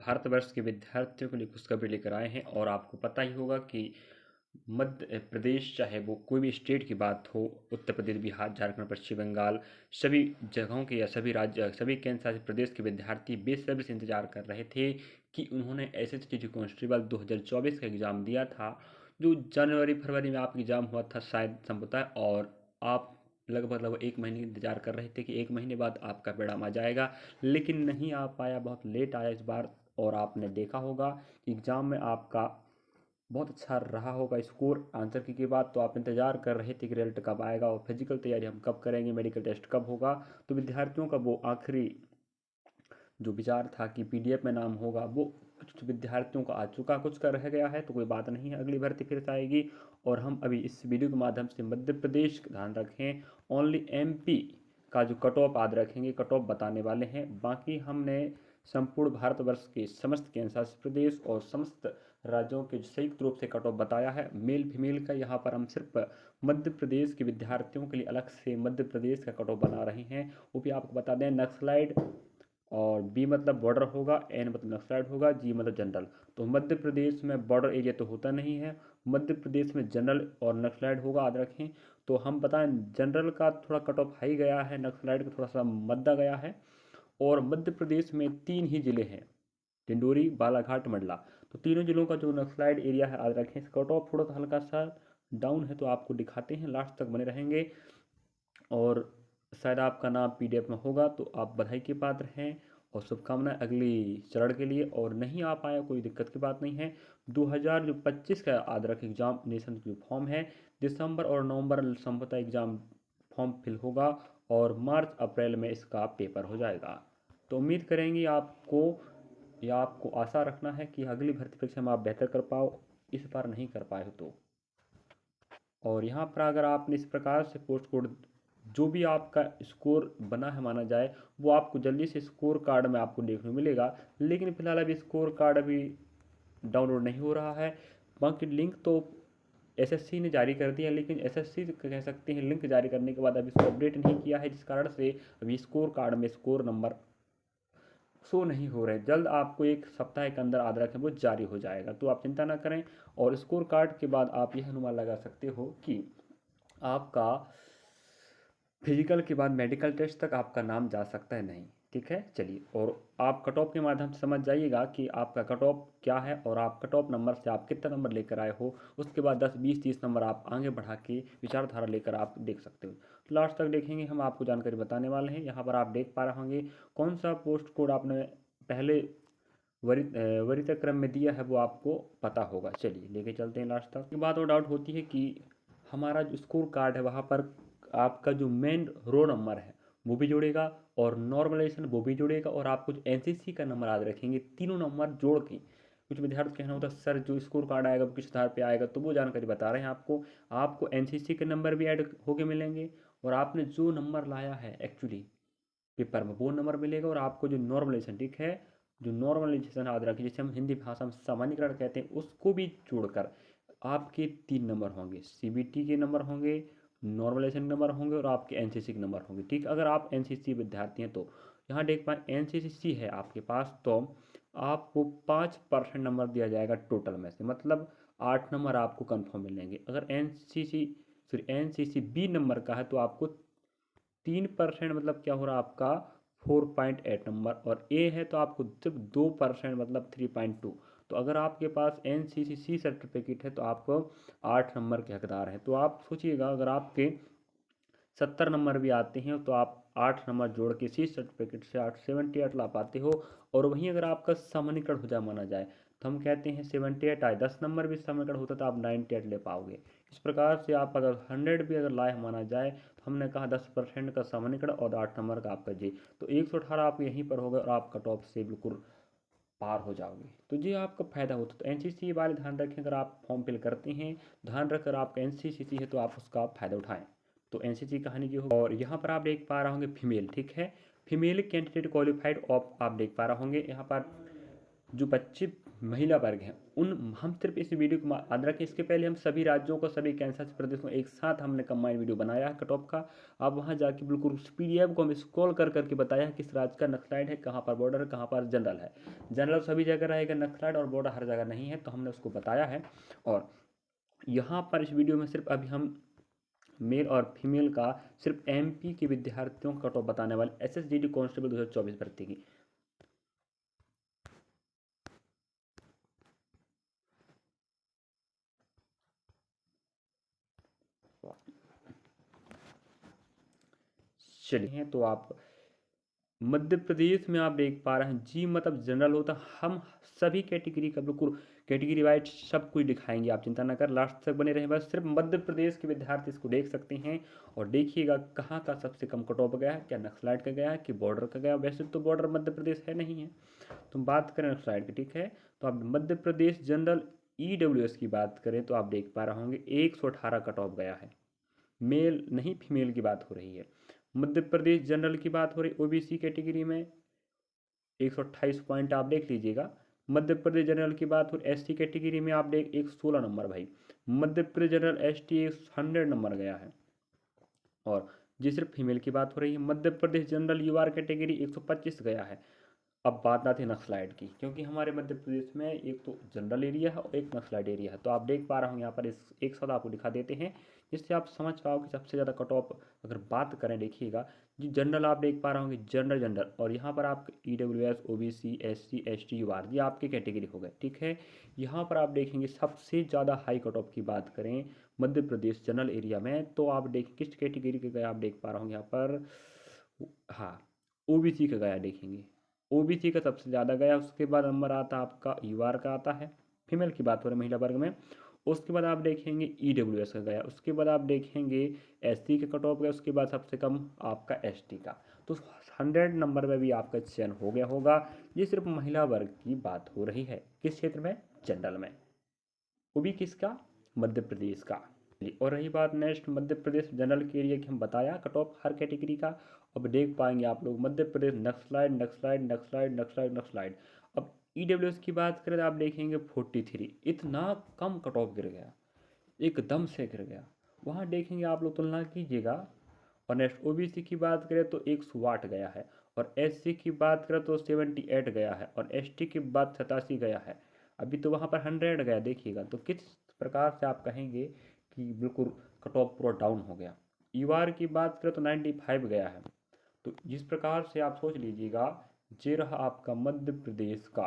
भारतवर्ष के विद्यार्थियों के लिए खुशखबरी लेकर आए हैं। और आपको पता ही होगा कि मध्य प्रदेश, चाहे वो कोई भी स्टेट की बात हो, उत्तर प्रदेश, बिहार, झारखंड, पश्चिम बंगाल, सभी जगहों के या सभी राज्य, सभी केंद्र शासित प्रदेश के विद्यार्थी बेसब्री से इंतजार कर रहे थे कि उन्होंने SST कांस्टेबल 2024 का एग्ज़ाम दिया था, जो जनवरी फरवरी में आपका एग्ज़ाम हुआ था शायद संभवतः। और आप लगभग एक महीने इंतजार कर रहे थे कि एक महीने बाद आपका परिणाम आ जाएगा, लेकिन नहीं आ पाया, बहुत लेट आया इस बार। और आपने देखा होगा कि एग्ज़ाम में आपका बहुत अच्छा रहा होगा स्कोर आंसर की के बाद, तो आप इंतज़ार कर रहे थे कि रिजल्ट कब आएगा और फिजिकल तैयारी हम कब करेंगे, मेडिकल टेस्ट कब होगा। तो विद्यार्थियों का वो आखिरी जो विचार था कि PDF में नाम होगा, वो कुछ विद्यार्थियों का आ चुका, कुछ का रह गया है, तो कोई बात नहीं है, अगली भर्ती फिर से आएगी। और हम अभी इस वीडियो के माध्यम से मध्य प्रदेश का ध्यान रखें, ओनली MP का जो कट ऑफ याद रखेंगे, कट ऑफ बताने वाले हैं। बाकी हमने संपूर्ण भारतवर्ष के समस्त केंद्र शासित प्रदेश और समस्त राज्यों के संयुक्त रूप से कट ऑफ बताया है, मेल फीमेल का। यहाँ पर हम सिर्फ मध्य प्रदेश के विद्यार्थियों के लिए अलग से मध्य प्रदेश का कट ऑफ बना रहे हैं। वो भी आपको बता दें, नक्सलाइड और B मतलब बॉर्डर होगा, N मतलब नक्सलाइड होगा, G मतलब जनरल। तो मध्य प्रदेश में बॉर्डर एरिया तो होता नहीं है, मध्य प्रदेश में जनरल और नक्सलाइड होगा, याद रखें। तो हम बताएं, जनरल का थोड़ा कट ऑफ हाई गया है, नक्सलाइड का थोड़ा सा मद्दा गया है। और मध्य प्रदेश में 3 ही ज़िले हैं, डिंडोरी, बालाघाट, मंडला। तो तीनों जिलों का जो नक्सलाइड एरिया है, याद रखें। कट ऑफ थोड़ा सा हल्का सा डाउन है, तो आपको दिखाते हैं, लास्ट तक बने रहेंगे। और शायद आपका नाम PDF में होगा, तो आप बधाई के पात्र हैं और शुभकामनाएं अगली चरण के लिए। और नहीं आ पाया, कोई दिक्कत की बात नहीं है। 2025 का याद रखें एग्जामिनेशन जो फॉर्म है, दिसंबर और नवंबर संभवतः एग्ज़ाम फॉर्म फिल होगा और मार्च अप्रैल में इसका पेपर हो जाएगा। तो उम्मीद करेंगे आपको, या आपको आशा रखना है कि अगली भर्ती परीक्षा में आप बेहतर कर पाओ, इस बार नहीं कर पाए हो तो। और यहाँ पर अगर आपने इस प्रकार से पोस्ट कोड, जो भी आपका स्कोर बना है माना जाए, वो आपको जल्दी से स्कोर कार्ड में आपको देखने को मिलेगा। लेकिन फिलहाल अभी स्कोर कार्ड अभी डाउनलोड नहीं हो रहा है। बाकी लिंक तो SSC ने जारी कर दिया, लेकिन SSC कह सकते हैं लिंक जारी करने के बाद अभी इसको अपडेट नहीं किया है, जिस कारण से अभी स्कोर कार्ड में स्कोर नंबर शो नहीं हो रहे। जल्द आपको एक सप्ताह के अंदर याद रखें वो जारी हो जाएगा, तो आप चिंता ना करें। और स्कोर कार्ड के बाद आप यह अनुमान लगा सकते हो कि आपका फिजिकल के बाद मेडिकल टेस्ट तक आपका नाम जा सकता है नहीं। ठीक है, चलिए। और आप कट ऑफ के माध्यम से समझ जाइएगा कि आपका कट ऑफ क्या है और आप कट ऑफ नंबर से आप कितना नंबर लेकर आए हो। उसके बाद 10, 20, 30 नंबर आप आगे बढ़ा के विचारधारा लेकर आप देख सकते हो। तो लास्ट तक देखेंगे, हम आपको जानकारी बताने वाले हैं। यहाँ पर आप देख पा रहे होंगे कौन सा पोस्ट कोड आपने पहले वरीयता क्रम में दिया है, वो आपको पता होगा। चलिए लेके चलते हैं लास्ट तक। एक बात और डाउट होती है कि हमारा जो स्कोर कार्ड है, वहाँ पर आपका जो मेन रो नंबर है वो भी जुड़ेगा और नॉर्मलाइजेशन वो भी जुड़ेगा, और आप कुछ NCC का नंबर याद रखेंगे, तीनों नंबर जोड़ के। कुछ विद्यार्थी कहना होता है सर जो स्कोर कार्ड आएगा वो किस आधार पे आएगा, तो वो जानकारी बता रहे हैं आपको। आपको NCC के नंबर भी ऐड होके मिलेंगे, और आपने जो नंबर लाया है एक्चुअली पेपर में वो नंबर मिलेगा। और आपको जो नॉर्मलाइजेशन, ठीक है, जो नॉर्मलाइजेशन याद रखिए, जिसे हम हिंदी भाषा में सामान्यीकरण कहते हैं, उसको भी जोड़कर आपके 3 नंबर होंगे। CBT के नंबर होंगे, नॉर्मलाइजेशन नंबर होंगे और आपके NCC के नंबर होंगे। ठीक, अगर आप NCC विद्यार्थी हैं तो यहाँ देख पाए NCC है आपके पास, तो आपको 5% नंबर दिया जाएगा टोटल में से, मतलब 8 नंबर आपको कन्फर्म मिलेंगे। अगर NCC B नंबर का है तो आपको 3% मतलब क्या हो रहा है आपका 4.8 नंबर, और A है तो आपको सिर्फ 2% मतलब 3.2। तो अगर आपके पास NCC सर्टिफिकेट है तो आप 8 नंबर के हकदार हैं। तो आप सोचिएगा, अगर आपके 70 नंबर भी आते हैं तो आप 8 नंबर जोड़ के C सर्टिफिकेट से 78 ला पाते हो। और वहीं अगर आपका सामान्यीकरण हो जाए माना जाए, तो हम कहते हैं 78 आए, 10 नंबर भी सामान्यीकरण होता तो आप 98 ले पाओगे। इस प्रकार से आप अगर 100 भी अगर लाए माना जाए, तो हमने कहा 10% का सामान्यीकरण और 8 नंबर का आपका जी, तो 118 आप यहीं पर होगा और आप कट ऑफ से बिल्कुल पार हो जाओगे। तो ये आपका फायदा होता है। तो NCC वाले ध्यान रखें, अगर आप फॉर्म फिल करते हैं, ध्यान रखकर आपका NCC है तो आप उसका फायदा उठाएं। तो NCC कहानी की हो। और यहाँ पर आप देख पा रहे होंगे फीमेल, ठीक है, फीमेल कैंडिडेट क्वालिफाइड ऑफ आप देख पा रहे होंगे। यहाँ पर जो बच्चे महिला वर्ग हैं उन हम सिर्फ इस वीडियो को याद रखें। इसके पहले हम सभी राज्यों को, सभी कैंसर प्रदेशों को एक साथ हमने कंबाइंड वीडियो बनाया है कट ऑफ का। आप वहाँ जाके बिल्कुल उस PDF को हम स्क्रॉल कर करके बताया है किस राज्य का नक्सलाइड है, कहाँ पर बॉर्डर है, कहाँ पर जनरल है। जनरल सभी जगह रहेगा, नक्सलाइड और बॉर्डर हर जगह नहीं है, तो हमने उसको बताया है। और यहाँ पर इस वीडियो में सिर्फ अभी हम मेल और फीमेल का सिर्फ MP के विद्यार्थियों का कट ऑफ बताने वाले SSGD कांस्टेबल 2024 भर्ती की। चलिए, तो आप मध्य प्रदेश में आप देख पा रहे हैं जी, मतलब जनरल होता, हम सभी कैटेगरी का बिल्कुल कैटेगरी वाइज सब कुछ दिखाएंगे, आप चिंता ना कर, लास्ट तक बने रहें। बस सिर्फ मध्य प्रदेश के विद्यार्थी इसको देख सकते हैं और देखिएगा कहाँ का सबसे कम कट ऑफ गया है, क्या नक्सलाइट का गया है कि बॉर्डर का गया। वैसे तो बॉर्डर मध्य प्रदेश है नहीं है, तुम बात करें नक्सलाइट की, ठीक है। तो आप मध्य प्रदेश जनरल EWS की बात करें तो आप देख पा रहे होंगे 118 कट ऑफ गया है। मेल नहीं, फीमेल की बात हो रही है। मध्य प्रदेश जनरल की बात हो रही, OBC कैटेगरी में 128 पॉइंट आप देख लीजिएगा। मध्य प्रदेश जनरल की बात हो, ST कैटेगरी में आप देख 116 नंबर भाई। Madhya Pradesh general ST 100 number गया है। और जी सिर्फ फीमेल की बात हो रही है, Madhya Pradesh general UR category 125 गया है। अब बात आती है नक्सलाइट की, क्योंकि हमारे मध्य प्रदेश में एक तो जनरल एरिया है और एक नक्सलाइट एरिया है। तो आप देख पा रहे होंगे यहाँ पर इस एक साथ आपको दिखा देते हैं, जिससे आप समझ पाओ कि सबसे ज़्यादा कट ऑफ अगर बात करें, देखिएगा जी जनरल आप देख पा रहे होंगे, जनरल और यहाँ पर आप EWS OBC SC ST UR ये आपकी कैटेगरी हो गए, ठीक है। यहाँ पर आप देखेंगे सबसे ज़्यादा हाई कट ऑफ की बात करें मध्य प्रदेश जनरल एरिया में, तो आप देख किस कैटेगरी के गए, आप देख पा रहे होंगे यहाँ पर, हाँ OBC का गया देखेंगे, OBC का सबसे ज़्यादा गया। उसके बाद नंबर आता है आपका UR का आता है, फीमेल की बात हो रही है महिला वर्ग में। उसके बाद आप देखेंगे EWS का गया, उसके बाद आप देखेंगे SC का कट ऑफ गया, उसके बाद सबसे कम आपका ST का। तो 100 नंबर में भी आपका चयन हो गया होगा। ये सिर्फ महिला वर्ग की बात हो रही है, किस क्षेत्र में, जनरल में, वो भी किसका, मध्य प्रदेश का। और रही बात नेक्स्ट मध्य प्रदेश जनरल के एरिया की, हम बताया कट ऑफ हर कैटेगरी का। अब देख पाएंगे आप लोग मध्य प्रदेश नक्सलाइड नक्सलाइड नक्सलाइड नक्सलाइड नक्सलाइड। अब EWS की बात करें तो आप देखेंगे 43, इतना कम कट ऑफ गिर गया, एकदम से गिर गया। वहाँ देखेंगे आप लोग, तुलना कीजिएगा। और नेक्स्ट OBC की बात करें तो 108 गया है, और SC की बात करें तो 78 गया है, और ST की बात 87 गया है। अभी तो वहाँ पर 100 गया, देखिएगा। तो किस प्रकार से आप कहेंगे कि बिल्कुल कट ऑफ पूरा डाउन हो गया। UR की बात करें तो 95 गया है। तो जिस प्रकार से आप सोच लीजिएगा, ये रहा आपका मध्य प्रदेश का,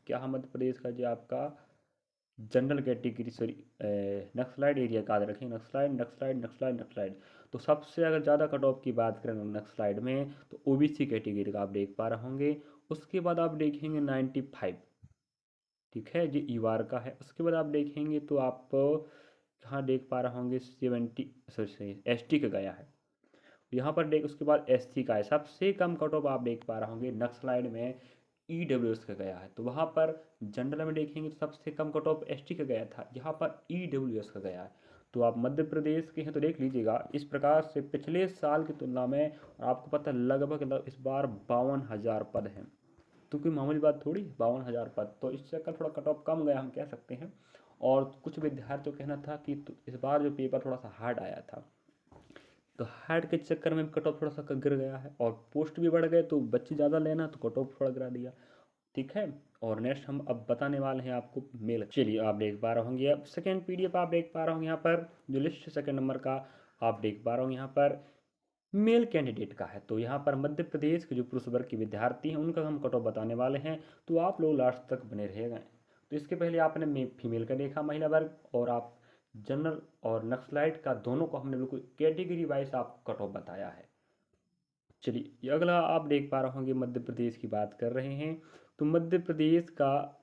क्या मध्य प्रदेश का, जो आपका general category, sorry Naxalite area का, याद रखें, नक्सलाइड नक्सलाइड नक्सलाइड नक्सलाइड। तो सबसे अगर ज़्यादा कट ऑफ की बात करें नक्सलाइड में तो OBC कैटेगरी का आप देख पा रहे होंगे। उसके बाद आप देखेंगे 95, ठीक है जी, UR का है। उसके बाद आप देखेंगे तो आप यहाँ देख पा रहे होंगे 70, सॉरी ST का गया है यहाँ पर देख। उसके बाद SC का है, सबसे कम कट ऑफ आप देख पा रहे होंगे नक्सलाइड में EWS का गया है। तो वहाँ पर जनरल में देखेंगे तो सबसे कम कट ऑफ ST का गया था, यहाँ पर EWS का गया है। तो आप मध्य प्रदेश के हैं तो देख लीजिएगा, इस प्रकार से पिछले साल की तुलना में आपको पता लगभग इस बार 52,000 पद हैं। तो कोई मामूली बात थोड़ी, 52,000 पद, तो इस चक्कर थोड़ा कट ऑफ कम गया हम कह सकते हैं। और कुछ विद्यार्थियों का कहना था कि इस बार जो पेपर थोड़ा सा हार्ड आया था, तो हार्ड के चक्कर में कट ऑफ थोड़ा सा गिर गया है, और पोस्ट भी बढ़ गए तो बच्चे ज़्यादा लेना तो कट ऑफ थोड़ा गिरा दिया, ठीक है। और नेक्स्ट हम अब बताने वाले हैं आपको मेल। चलिए, आप देख पा रहे होंगे अब सेकेंड PDF आप देख पा रहे होंगे यहाँ पर, जो लिस्ट सेकेंड नंबर का आप देख पा रहे होंगे यहाँ पर मेल कैंडिडेट का है। तो यहाँ पर मध्य प्रदेश के जो पुरुष वर्ग के विद्यार्थी हैं उनका हम कट ऑफ बताने वाले हैं, तो आप लोग लास्ट तक बने रहेगा। तो इसके पहले आपने फीमेल का देखा महिला वर्ग, और आप जनरल और नक्सलाइट का दोनों को हमने बिल्कुल कैटेगरी वाइज आप कट ऑफ बताया है। चलिए, अगला आप देख पा रहे होंगे मध्य प्रदेश की बात कर रहे हैं, तो मध्य प्रदेश का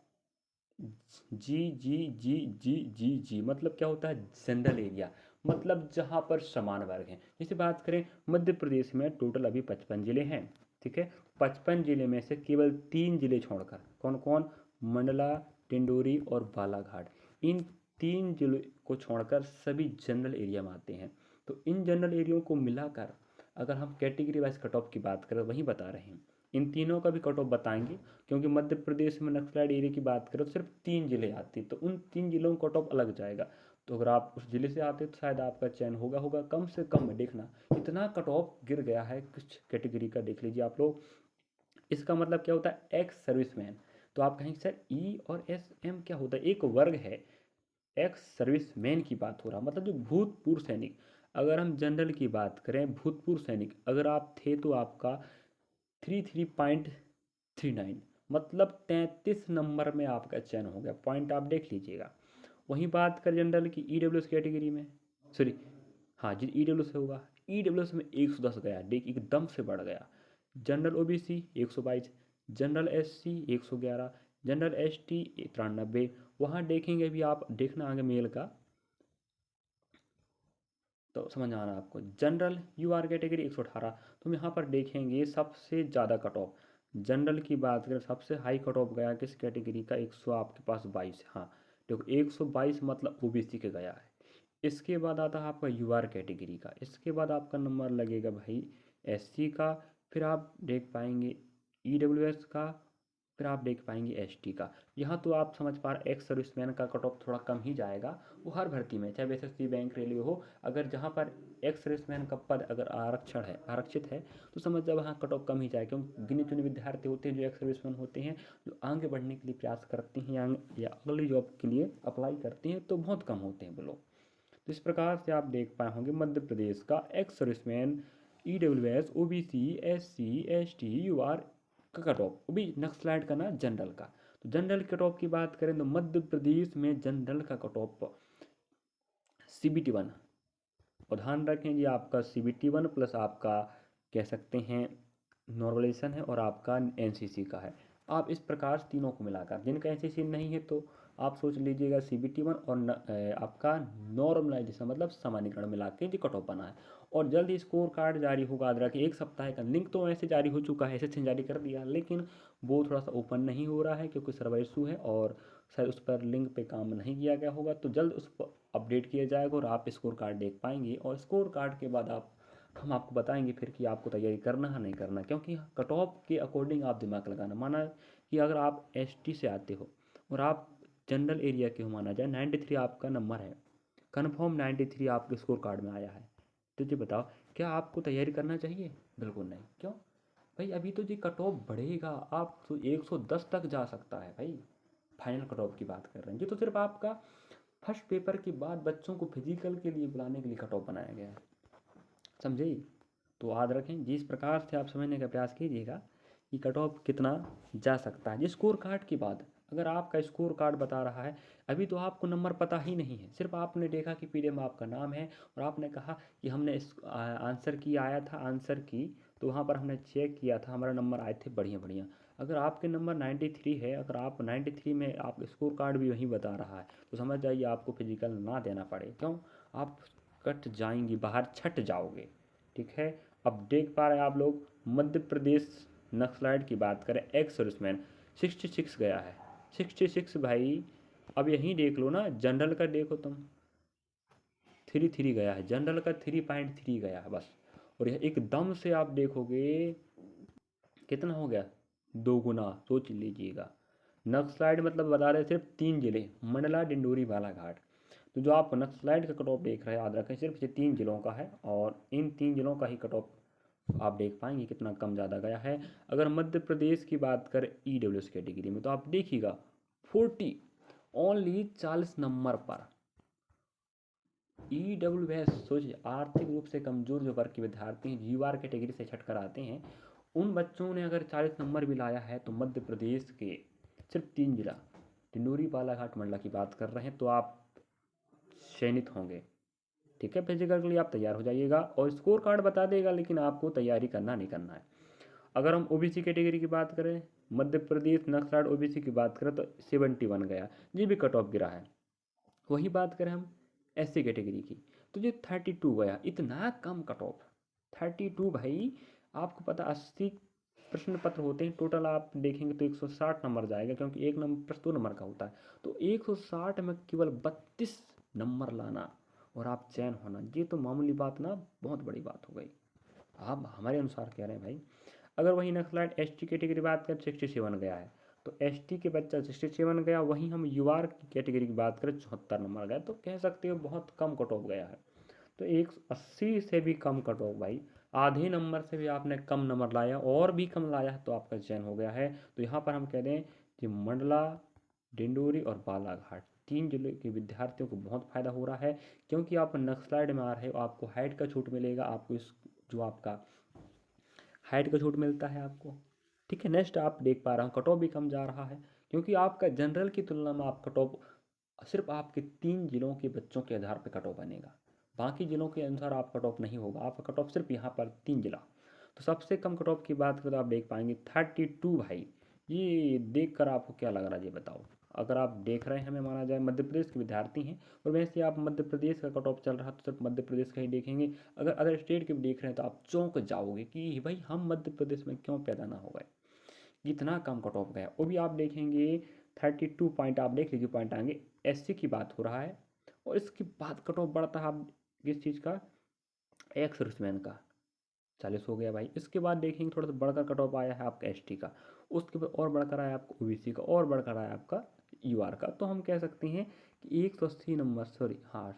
जी जी जी जी जी जी मतलब क्या होता है, जनरल एरिया, मतलब जहाँ पर समान वर्ग हैं। जैसे बात करें मध्य प्रदेश में टोटल अभी 55 जिले हैं, ठीक है। 55 जिले में से केवल 3 जिले छोड़कर, कौन कौन, मंडला, टिंडोरी और बालाघाट, इन 3 जिलों को छोड़कर सभी जनरल एरिया में आते हैं। तो इन जनरल एरियो को मिलाकर अगर हम कैटेगरी वाइज कट ऑफ की बात करें, वही बता रहे हैं, इन तीनों का भी कट ऑफ बताएंगे, क्योंकि मध्य प्रदेश में नक्सलाइट एरिया की बात करें तो सिर्फ 3 जिले आते हैं, तो उन 3 जिलों का कट ऑफ अलग जाएगा। तो अगर आप उस जिले से आते तो शायद आपका चयन होगा कम से कम में देखना इतना कट ऑफ गिर गया है कुछ कैटेगरी का, देख लीजिए आप लोग। इसका मतलब क्या होता है, एक्स सर्विसमैन। तो आप कहेंगे सर ई और एस एम क्या होता है, एक वर्ग है। एक्स सर्विसमैन की बात हो रहा, मतलब जो भूतपूर्व सैनिक। अगर हम जनरल की बात करें, भूतपूर्व सैनिक अगर आप थे तो आपका 33.39, मतलब 33 नंबर में आपका चयन हो गया, पॉइंट आप देख लीजिएगा। वहीं बात करें जनरल की, ई डब्ल्यू एस कैटेगरी में, सॉरी, हाँ जी ई डब्ल्यू से होगा, ई डब्ल्यू एस में 110 गया, देख एकदम से बढ़ गया। General O B C 122, general S C 111, general S T 93। वहाँ देखेंगे भी आप, देखना आगे मेल का तो समझ आना आपको। जनरल यू आर कैटेगरी 118, तो हम यहाँ पर देखेंगे सबसे ज़्यादा कट ऑफ। जनरल की बात करें सबसे हाई कट ऑफ गया किस कैटेगरी का, 100 आपके पास 22, हाँ देखो 122 मतलब ओबीसी के गया है। इसके बाद आता है आपका यू आर कैटेगरी का, इसके बाद आपका नंबर लगेगा भाई एससी का, फिर आप देख पाएंगे ईडब्ल्यूएस का, फिर आप देख पाएंगे एसटी का। यहाँ तो आप समझ पा रहे एक्स सर्विसमैन का कट ऑफ थोड़ा कम ही जाएगा। वो हर भर्ती में चाहे एसएससी बैंक रेलवे हो, अगर जहाँ पर एक्स सर्विसमैन का पद अगर आरक्षण है, आरक्षित है, तो समझ जाओ वहाँ कट ऑफ कम ही जाएगा, क्योंकि गिने चुने विद्यार्थी होते हैं जो एक्स सर्विसमैन होते हैं, जो आगे बढ़ने के लिए प्रयास करते हैं या अगली जॉब के लिए अप्लाई करते हैं, तो बहुत कम होते हैं वो लोग। तो इस प्रकार से आप देख पाए होंगे मध्य प्रदेश का ex serviceman, E W S, O B C, S C, S T, U R का कट ऑफ, वो भी नक्सलाइट का ना जनरल का। तो जनरल कट ऑफ की बात करें तो मध्य प्रदेश में जनरल का कट ऑफ CBT 1, और ध्यान रखें जी आपका CBT 1 प्लस आपका कह सकते हैं नॉर्मलाइजेशन है और आपका NCC का है। आप इस प्रकार से तीनों को मिलाकर, जिनका NCC नहीं है तो आप सोच लीजिएगा CBT 1 और आपका नॉर्मलाइजेशन मतलब सामान्यकरण मिला के जो कट ऑफ बना है। और जल्द ही स्कोर कार्ड जारी होगा, याद रखिए 1 सप्ताह का। लिंक तो ऐसे जारी हो चुका है, SSC ने जारी कर दिया, लेकिन वो थोड़ा सा ओपन नहीं हो रहा है क्योंकि सर्वर इशू है और शायद उस पर लिंक पे काम नहीं किया गया होगा। तो जल्द उस पर अपडेट किया जाएगा और आप स्कोर कार्ड देख पाएंगे, और स्कोर कार्ड के बाद हम आपको बताएंगे फिर कि आपको तैयारी करना है नहीं करना, क्योंकि कट ऑफ के अकॉर्डिंग आप दिमाग लगाना। माना कि अगर आप एसटी से आते हो और आप जनरल एरिया के हो, माना जाए 93 आपका नंबर है, कन्फर्म 93 आपके स्कोर कार्ड में आया है, तो जी बताओ क्या आपको तैयारी करना चाहिए? बिल्कुल नहीं। क्यों भाई? अभी तो जी कट ऑफ बढ़ेगा, आप तो 110 तक जा सकता है भाई। फाइनल कट ऑफ की बात कर रहे हैं, ये तो सिर्फ आपका फर्स्ट पेपर के बाद बच्चों को फिजिकल के लिए बुलाने के लिए कट ऑफ बनाया गया है, समझे? तो याद रखें जिस प्रकार से आप समझने का प्रयास कीजिएगा कि कट ऑफ कितना जा सकता है। जिस स्कोर कार्ड की बात, अगर आपका स्कोर कार्ड बता रहा है, अभी तो आपको नंबर पता ही नहीं है, सिर्फ आपने देखा कि पीडीएफ में आपका नाम है और आपने कहा कि हमने इस आंसर की आया था, आंसर की तो वहाँ पर हमने चेक किया था, हमारा नंबर आए थे बढ़िया बढ़िया। अगर आपके नंबर 93 है, अगर आप 93 में आप स्कोर कार्ड भी वहीं बता रहा है, तो समझ जाइए आपको फिजिकल ना देना पड़े। क्यों? आप कट जाएंगी बाहर, छट जाओगे, ठीक है। अब देख पा रहे हैं आप लोग मध्य प्रदेश नक्सलाइट की बात करें, एक्स सर्विसमैन 66 गया है, 66 भाई। अब यहीं देख लो ना, जनरल का देखो तुम 33 गया है, जनरल का 3.3 गया है बस। और यह एकदम से आप देखोगे कितना हो गया, 2 गुना, सोच लीजिएगा। नक्सलाइट मतलब बता रहे सिर्फ 3 जिले, मंडला, डिंडोरी, बालाघाट। तो जो आप नक्सलाइट का कट ऑफ देख रहे हैं, याद रखें सिर्फ ये 3 जिलों का है, और इन 3 जिलों का ही कट ऑफ आप देख पाएंगे कितना कम ज़्यादा गया है। अगर मध्य प्रदेश की बात करें ईडब्ल्यूएस कैटेगरी में, तो आप देखिएगा 40, ओनली 40 नंबर पर ईडब्ल्यूएस। सोचिए आर्थिक रूप से कमजोर जो वर्ग के विद्यार्थी हैं, जीवार कैटेगरी से छट कर आते हैं, उन बच्चों ने अगर 40 नंबर भी लाया है, तो मध्य प्रदेश के सिर्फ 3 जिला डिंडोरी, बालाघाट, मंडला की बात कर रहे हैं, तो आप चयनित होंगे, ठीक है। फिजिकल के लिए आप तैयार हो जाइएगा, और स्कोर कार्ड बता देगा, लेकिन आपको तैयारी करना नहीं करना है। अगर हम ओबीसी कैटेगरी की बात करें, मध्य प्रदेश नक्सलाइट ओबीसी की बात करें, तो 71 गया, ये भी कट ऑफ गिरा है। वही बात करें हम एससी कैटेगरी की, तो ये 32 गया, इतना कम कट ऑफ 32 भाई। आपको पता 80 प्रश्न पत्र होते हैं टोटल, आप देखेंगे तो 160 नंबर जाएगा, क्योंकि एक नंबर प्रश्न 2 नंबर का होता है। तो 160 में केवल 32 नंबर लाना और आप चयन होना, ये तो मामूली बात ना, बहुत बड़ी बात हो गई। आप हमारे अनुसार कह रहे हैं भाई। अगर वही नक्सलाइट एसटी कैटेगरी बात करें 67 गया है, तो एसटी के बच्चा 67 गया, वहीं हम यूआर की कैटेगरी की बात करें 74 नंबर गया, तो कह सकते हो बहुत कम कट ऑफ गया है। तो 180 से भी कम कट ऑफ भाई, आधे नंबर से भी आपने कम नंबर लाया और भी कम लाया है तो आपका चयन हो गया है। तो यहाँ पर हम कह दें कि मंडला, डिंडोरी और बालाघाट 3 जिले के विद्यार्थियों को बहुत फ़ायदा हो रहा है, क्योंकि आप नक्सलाइट में आ रहे हो, आपको हाइट का छूट मिलेगा, आपको इस जो आपका हाइट का छूट मिलता है आपको। ठीक है, नेक्स्ट आप देख पा रहा हूँ कट ऑफ भी कम जा रहा है, क्योंकि आपका जनरल की तुलना में आप कट ऑफ सिर्फ आपके 3 जिलों के बच्चों के आधार पर कट ऑफ बनेगा, बाकी जिलों के अनुसार आप कट ऑफ नहीं होगा, आपका कट ऑफ सिर्फ यहाँ पर 3 जिला। तो सबसे कम कट ऑफ की बात करें तो आप देख पाएंगे 32 भाई। ये देख कर आपको क्या लग रहा है ये बताओ। अगर आप देख रहे हैं, हमें माना जाए मध्य प्रदेश के विद्यार्थी हैं और वैसे आप मध्य प्रदेश का कट ऑफ चल रहा तो सिर्फ मध्य प्रदेश का ही देखेंगे, अगर अदर स्टेट के भी देख रहे हैं तो आप चौंक जाओगे कि भाई हम मध्य प्रदेश में क्यों पैदा ना हो गए, इतना कम कट ऑफ गया। वो भी आप देखेंगे 32 पॉइंट, आप देख लीजिए पॉइंट आएंगे, एससी की बात हो रहा है। और इसके बाद कट ऑफ बढ़ता है आप किस चीज़ का, एक्स सर्विसमैन का 40 हो गया भाई। इसके बाद देखेंगे थोड़ा सा बढ़कर कट ऑफ आया है आपका एसटी का, उसके बाद और बढ़कर आया आपका ओबीसी का, और बढ़कर आया आपका यूआर का। तो हम कह सकते हैं कि 180 नंबर, सॉरी हाँ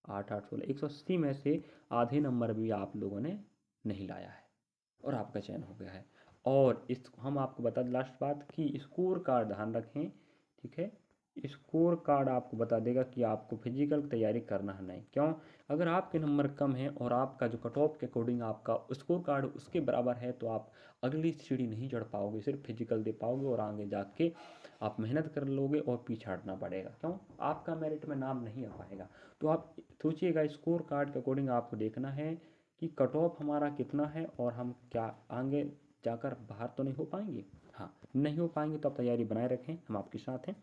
8 8 16, 180 में से आधे नंबर भी आप लोगों ने नहीं लाया है और आपका चयन हो गया है। और इस हम आपको बता दें लास्ट बात कि स्कोर कार्ड ध्यान रखें, ठीक है, स्कोर कार्ड आपको बता देगा कि आपको फिजिकल तैयारी करना है नहीं, क्यों, अगर आपके नंबर कम हैं और आपका जो कट ऑफ के अकॉर्डिंग आपका स्कोर कार्ड उसके बराबर है तो आप अगली सीढ़ी नहीं चढ़ पाओगे, सिर्फ फिजिकल दे पाओगे और आगे जाके आप मेहनत कर लोगे और पीछे हटना पड़ेगा, क्यों, आपका मेरिट में नाम नहीं आ पाएगा। तो आप सोचिएगा स्कोर कार्ड के अकॉर्डिंग आपको देखना है कि कट ऑफ हमारा कितना है और हम क्या आगे जाकर बाहर तो नहीं हो पाएंगे। हाँ, नहीं हो पाएंगे तो आप तैयारी बनाए रखें, हम आपके साथ हैं।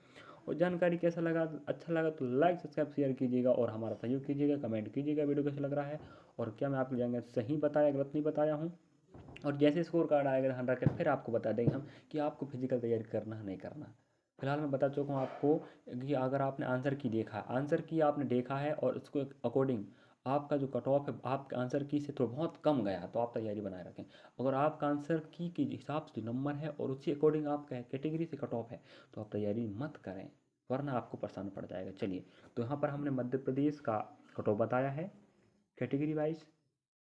और जानकारी कैसा लगा, अच्छा लगा तो लाइक सब्सक्राइब शेयर कीजिएगा और हमारा सहयोग कीजिएगा, कमेंट कीजिएगा वीडियो कैसा लग रहा है और क्या मैं आपकी जानकारी सही बताया गलत नहीं बताया हूँ। और जैसे स्कोर कार्ड आएगा ध्यान रखें, फिर आपको बता देंगे हम कि आपको फिजिकल तैयारी करना है नहीं करना। फिलहाल मैं बता चुका हूँ आपको कि अगर आपने आंसर की देखा, आंसर की आपने देखा है और उसको अकॉर्डिंग आपका जो कट ऑफ है आपके आंसर की से तो बहुत कम गया तो आप तैयारी बनाए रखें। अगर आपका आंसर की के हिसाब से जो नंबर है और उसी अकॉर्डिंग आपका कैटेगरी से कट ऑफ है तो आप तैयारी मत करें, वरना आपको परेशान पड़ जाएगा। चलिए, तो यहाँ पर हमने मध्य प्रदेश का कट ऑफ बताया है कैटेगरी वाइज,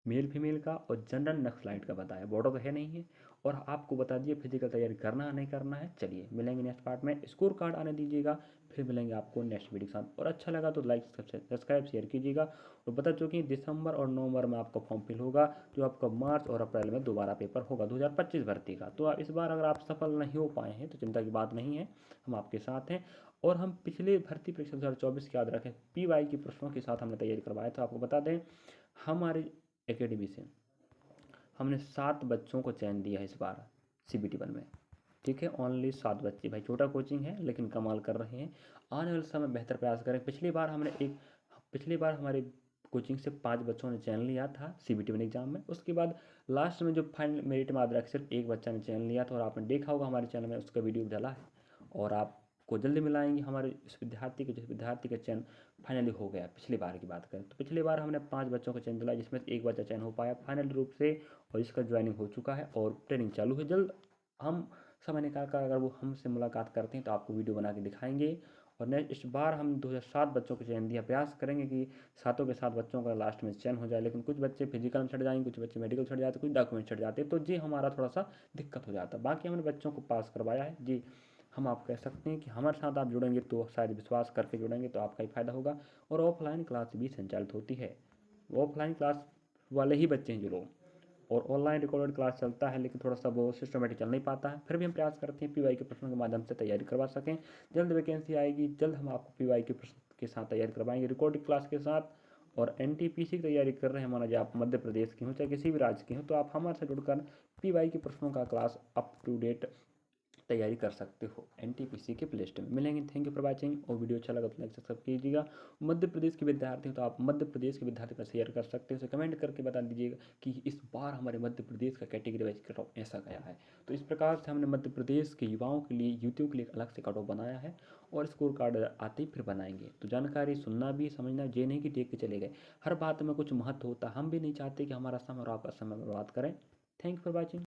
मेल फीमेल का और जनरल नक्सलाइट का बताया, बॉर्डर तो है नहीं है, और आपको बता दिए फिजिकल तैयारी करना है नहीं करना है। चलिए मिलेंगे नेक्स्ट पार्ट में, स्कोर कार्ड आने दीजिएगा, फिर मिलेंगे आपको नेक्स्ट वीडियो के साथ। और अच्छा लगा तो लाइक सब्सक्राइब शेयर कीजिएगा। और बता चुके हैं दिसंबर और नवंबर में आपका फॉर्म फिल होगा, जो आपका मार्च और अप्रैल में दोबारा पेपर होगा 2025 भर्ती का। तो इस बार अगर आप सफल नहीं हो पाए हैं तो चिंता की बात नहीं है, हम आपके साथ हैं। और हम पिछले भर्ती परीक्षा 2024 याद रखें PY के प्रश्नों के साथ हमने तैयारी करवाया था। आपको बता दें हमारे एकेडमी से हमने 7 बच्चों को चयन दिया है इस बार CBT 1 में, ठीक है, ओनली 7 बच्चे, भाई छोटा कोचिंग है लेकिन कमाल कर रहे हैं। आने वाले समय बेहतर प्रयास करें। पिछली बार हमारे कोचिंग से 5 बच्चों ने चयन लिया था CBT 1 एग्जाम में, उसके बाद लास्ट में जो फाइनल मेरिट में याद सिर्फ एक बच्चा ने चयन लिया था और आपने देखा होगा हमारे चैनल में उसका वीडियो डाला है। और आपको जल्दी मिलाएंगे हमारे इस विद्यार्थी के, जिस विद्यार्थी का चयन फाइनली हो गया। पिछली बार की बात करें तो पिछली बार हमने 5 बच्चों को चयन दिलाया, जिसमें से एक बच्चा चयन हो पाया फाइनल रूप से और इसका ज्वाइनिंग हो चुका है और ट्रेनिंग चालू है। जल्द हम समय निकाल कर अगर वो हमसे मुलाकात करते हैं तो आपको वीडियो बना के दिखाएंगे। और नेक्स्ट इस बार हम 2007 बच्चों को चयन दिया, प्रयास करेंगे कि सातों के साथ बच्चों का लास्ट में चयन हो जाए, लेकिन कुछ बच्चे फिजिकल में छट जाएंगे, कुछ बच्चे मेडिकल छट जाते, कुछ डॉक्यूमेंट छट जाते, तो ये हमारा थोड़ा सा दिक्कत हो जाता। बाकी हमने बच्चों को पास करवाया है जी। हम आप कह सकते हैं कि हमारे साथ आप जुड़ेंगे तो शायद विश्वास करके जुड़ेंगे तो आपका ही फायदा होगा। और ऑफलाइन क्लास भी संचालित होती है, ऑफलाइन क्लास वाले ही बच्चे हैं जो लोग, और ऑनलाइन रिकॉर्डेड क्लास चलता है लेकिन थोड़ा सा वो सिस्टमेटिक चल नहीं पाता है। फिर भी हम प्रयास करते हैं PY के प्रश्नों के माध्यम से तैयारी करवा सकें। जल्द वैकेंसी आएगी, जल्द हम आपको PY के प्रश्न के साथ तैयारी करवाएंगे रिकॉर्डिंग क्लास के साथ। और NTPC की तैयारी कर रहे हैं, माना जाए आप मध्य प्रदेश के हों चाहे किसी भी राज्य के हों, तो आप हमारे साथ जुड़कर PY के प्रश्नों का क्लास अप टू डेट तैयारी कर सकते हो NTPC के प्ले स्टोर में। मिलेंगे, थैंक यू फॉर वॉचिंग। और वीडियो अच्छा लगा तो लाइक सब्सक्राइब कीजिएगा। मध्य प्रदेश के विद्यार्थी हो तो आप मध्य प्रदेश के विद्यार्थी पर शेयर कर सकते हो, उसे कमेंट करके बता दीजिएगा कि इस बार हमारे मध्य प्रदेश का कैटेगरी वाइज कट ऑफ ऐसा गया है। तो इस प्रकार से हमने मध्य प्रदेश के युवाओं के लिए, युवतियों के लिए अलग से कट ऑफ बनाया है और स्कोर कार्ड आते ही फिर बनाएंगे। तो जानकारी सुनना भी समझना, ये नहीं कि देख के चले गए, हर बात में कुछ महत्व होता है। हम भी नहीं चाहते कि हमारा समय और आपका समय बर्बाद करें। Thank you for watching.